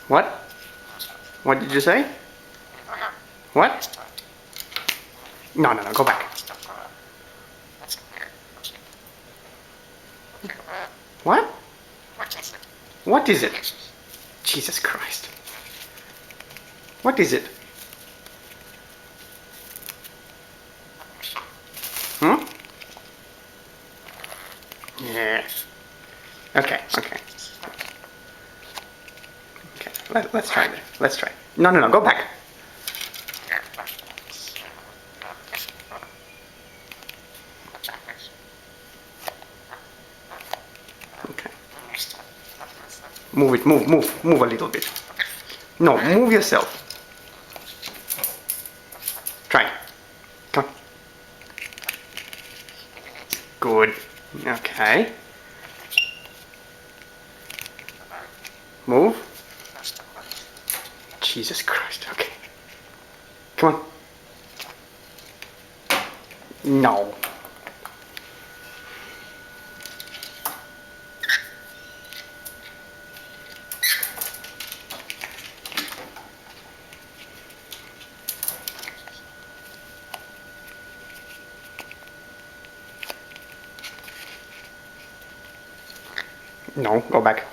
What? What did you say? What? No, no, no, go back. What? What is it? Jesus Christ. What is it? Hmm? Yeah. Okay, okay. Okay, let's try this. Let's try. No, no, no, go back. Okay. Move it, move a little bit. No, move yourself. Try. Come. Good. Okay. Move. Jesus Christ, okay. Come on. No. No, go back.